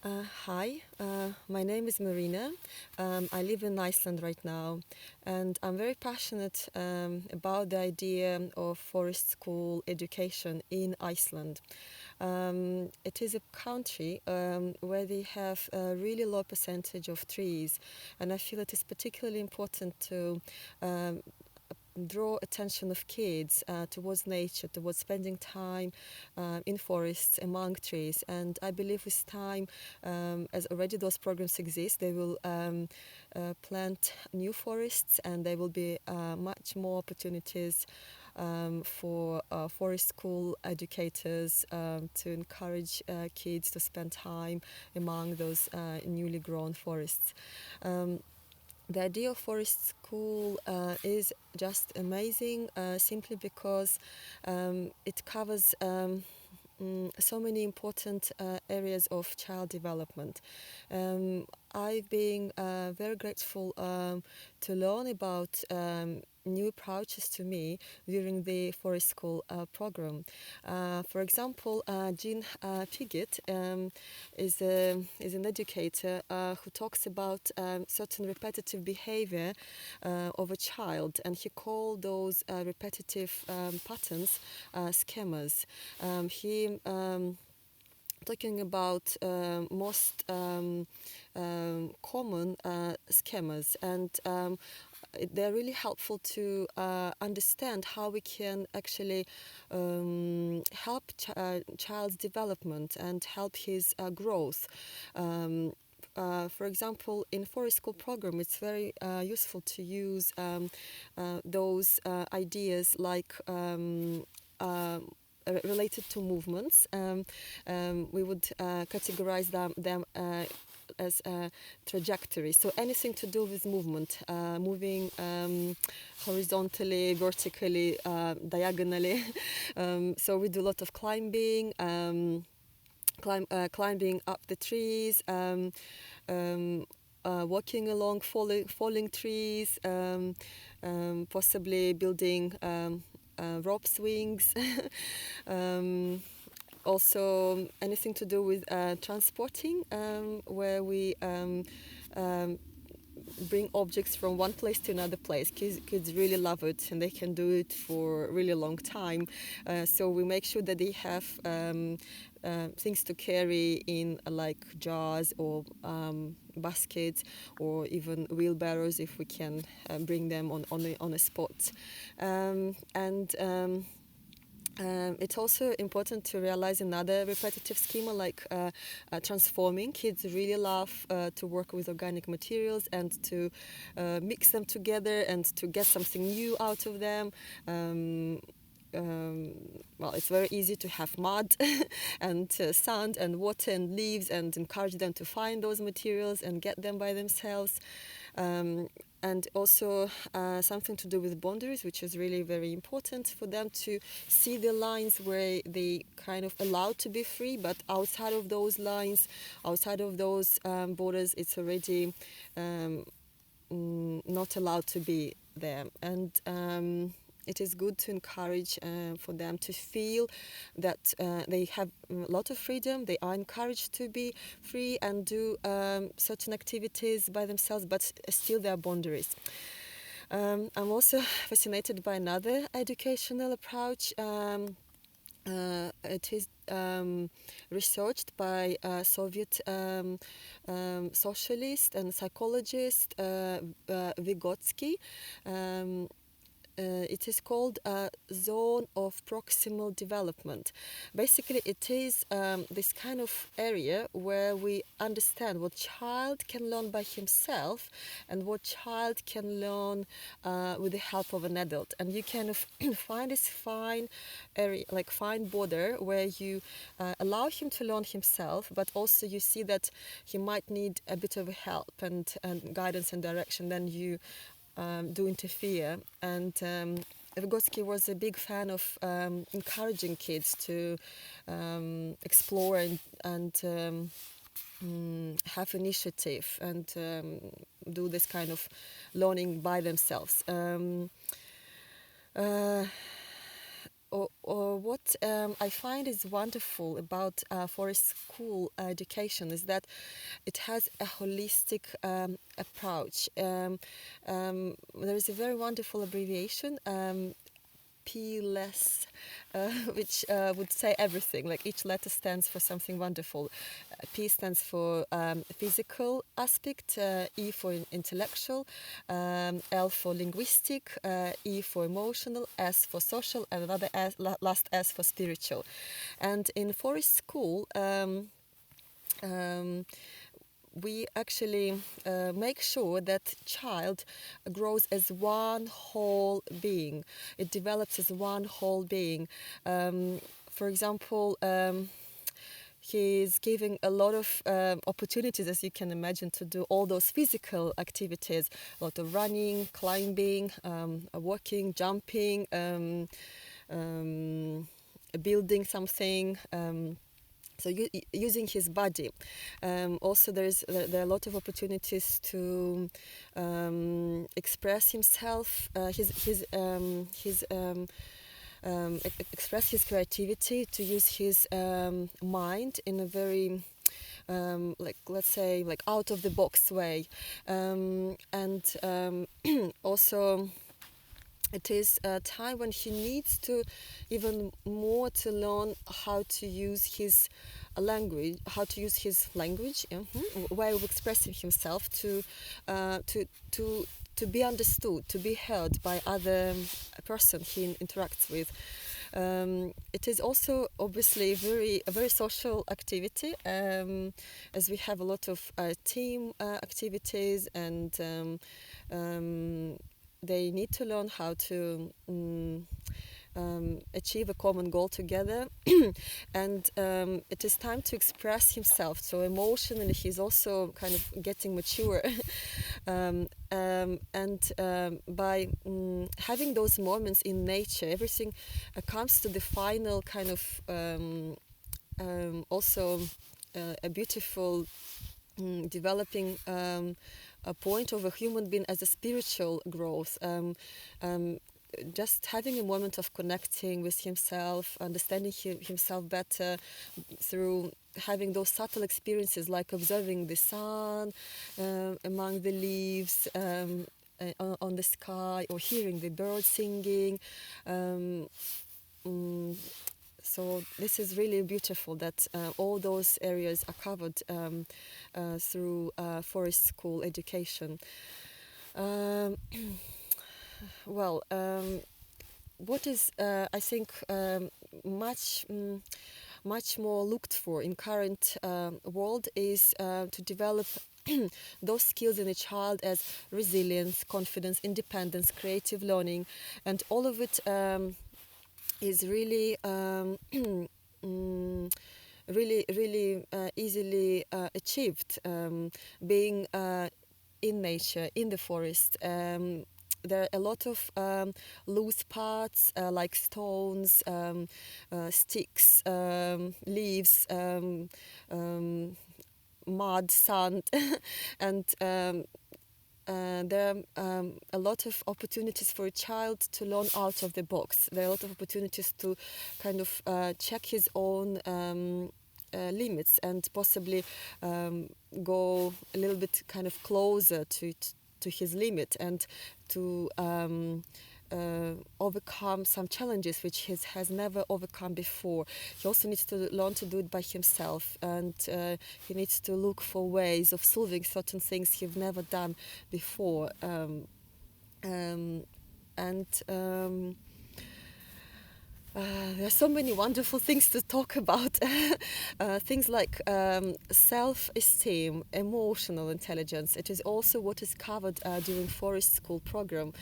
Hi, my name is Marina. I live in Iceland right now, and I'm very passionate about the idea of forest school education in Iceland. It is a country where they have a really low percentage of trees, and I feel it is particularly important to um, draw attention of kids towards nature, towards spending time in forests among trees. And I believe with time, as already those programs exist, they will plant new forests, and there will be much more opportunities for forest school educators to encourage kids to spend time among those newly grown forests. Um, the idea of forest school is just amazing simply because it covers so many important areas of child development. Um, I've been very grateful to learn about new approaches to me during the forest school program. For example, Jean Piggott is an educator who talks about certain repetitive behavior of a child, and he called those repetitive patterns schemas. He talking about most common schemas, and they're really helpful to understand how we can actually help child's development and help his growth. For example, in forest school program, it's very useful to use those ideas like related to movements. We would categorize them as a trajectory. So anything to do with movement, moving horizontally, vertically, diagonally. So we do a lot of climbing, climbing up the trees, walking along falling trees, possibly building rope swings. um, Also, anything to do with transporting, where we um, bring objects from one place to another place. Kids really love it, and they can do it for a really long time. So we make sure that they have things to carry in like jars or baskets or even wheelbarrows if we can bring them on a spot. And It's also important to realize another repetitive schema like transforming. Kids really love to work with organic materials and to mix them together and to get something new out of them. Um, well, it's very easy to have mud and sand and water and leaves and encourage them to find those materials and get them by themselves. Um, and also something to do with boundaries, which is really very important for them to see the lines where they kind of allowed to be free, but outside of those lines, outside of those borders, it's already not allowed to be there. And it is good to encourage for them to feel that they have a lot of freedom. They are encouraged to be free and do certain activities by themselves, but still there are boundaries. I'm also fascinated by another educational approach. It is researched by a Soviet socialist and psychologist Vygotsky. It is called a zone of proximal development. Basically, it is this kind of area where we understand what child can learn by himself and what child can learn with the help of an adult. And you kind of find this fine area, like fine border, where you allow him to learn himself, but also you see that he might need a bit of help and guidance and direction. Then you do interfere. And Vygotsky was a big fan of encouraging kids to explore and have initiative and do this kind of learning by themselves. Uh, or what I find is wonderful about forest school education is that it has a holistic approach. There is a very wonderful abbreviation, PLESS, which would say everything. Like each letter stands for something wonderful. P stands for physical aspect, E for intellectual, L for linguistic, E for emotional, S for social, and another S, last S for spiritual. And in Forest School, we actually make sure that child grows as one whole being. It develops as one whole being. For example, he's giving a lot of opportunities, as you can imagine, to do all those physical activities, a lot of running, climbing, walking, jumping, building something. So using his body. Also, there are a lot of opportunities to express himself, express his creativity, to use his mind in a very like, let's say, like out of the box way, and also it is a time when he needs to even more to learn how to use his language, way of expressing himself to be understood, to be heard by other person he interacts with. It is also obviously a very social activity, as we have a lot of team activities, and they need to learn how to achieve a common goal together. And it is time to express himself. So emotionally, he's also kind of getting mature. By having those moments in nature, everything comes to the final kind of also a beautiful developing a point of a human being as a spiritual growth. Just having a moment of connecting with himself, understanding himself better through having those subtle experiences, like observing the sun among the leaves on the sky, or hearing the birds singing. So this is really beautiful that all those areas are covered through forest school education. Well, what is I think much more looked for in current world is to develop those skills in a child as resilience, confidence, independence, creative learning, and all of it is really really easily achieved, being in nature, in the forest. There are a lot of loose parts, like stones, sticks, leaves, mud, sand, and there are a lot of opportunities for a child to learn out of the box. There are a lot of opportunities to kind of check his own limits, and possibly go a little bit kind of closer to his limit, and to overcome some challenges which he has never overcome before. He also needs to learn to do it by himself, and he needs to look for ways of solving certain things he's never done before. There are so many wonderful things to talk about. Things like self-esteem, emotional intelligence. It is also what is covered during Forest School program.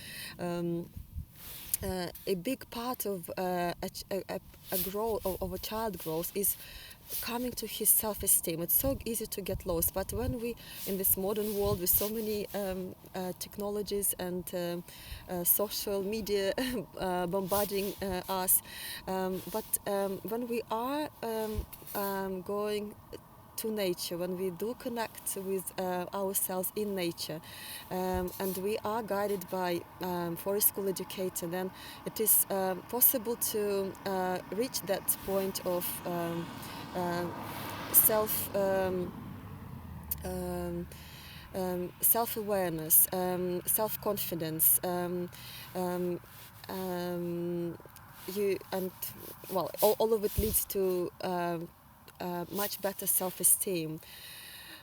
A big part of a growth of a child growth is coming to his self-esteem. It's so easy to get lost, but when we, in this modern world with so many technologies and social media bombarding us, but when we are going to nature, when we do connect with ourselves in nature, and we are guided by forest school educator, then it is possible to reach that point of uh, self um, self-awareness, self-confidence, um, um, you and well, all of it leads to much better self-esteem.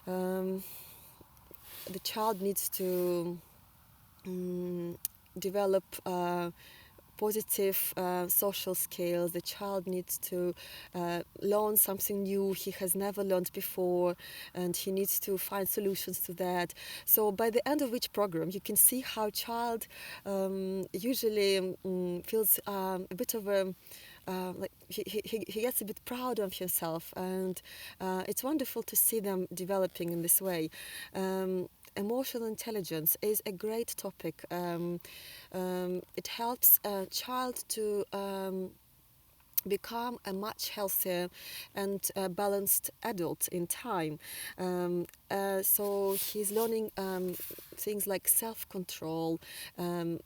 Um, the child needs to develop positive social skills. The child needs to learn something new he has never learned before, and he needs to find solutions to that. So by the end of each program, you can see how child usually feels a bit of a like he gets a bit proud of himself, and it's wonderful to see them developing in this way. Emotional intelligence is a great topic. It helps a child to become a much healthier and balanced adult in time. So he's learning things like self-control,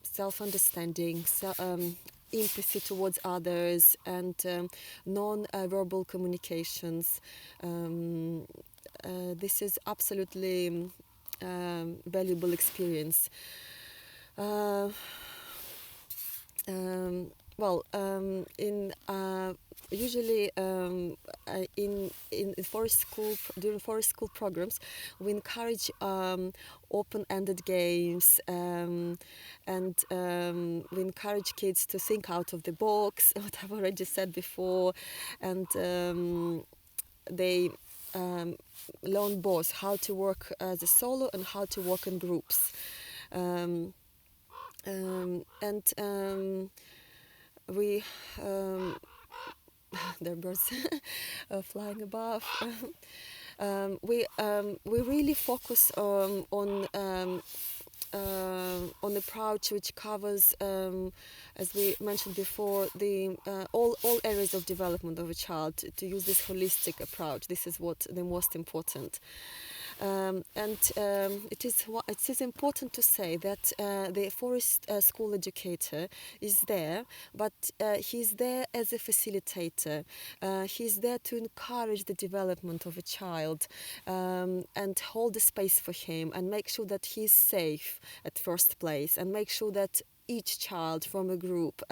self-understanding, empathy towards others, and non-verbal communications. This is absolutely valuable experience. Uh, in usually in forest school, during forest school programs, we encourage open-ended games, and we encourage kids to think out of the box, what I've already said before, and they learn both how to work as a solo and how to work in groups. And we there are birds flying above. We really focus on approach which covers, as we mentioned before, the all areas of development of a child. To use this holistic approach, this is what the most important. And it is important to say that the forest school educator is there, but he's there as a facilitator. He's there to encourage the development of a child, and hold the space for him, and make sure that he's safe at first place, and make sure that each child from a group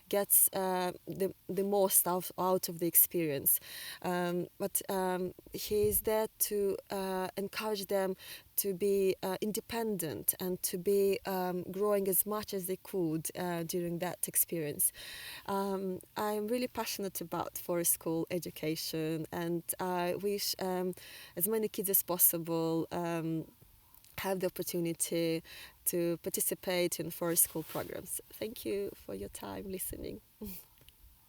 gets the most out of the experience. But he is there to encourage them to be independent, and to be growing as much as they could during that experience. I'm really passionate about forest school education, and I wish as many kids as possible have the opportunity to participate in forest school programs. Thank you for your time listening.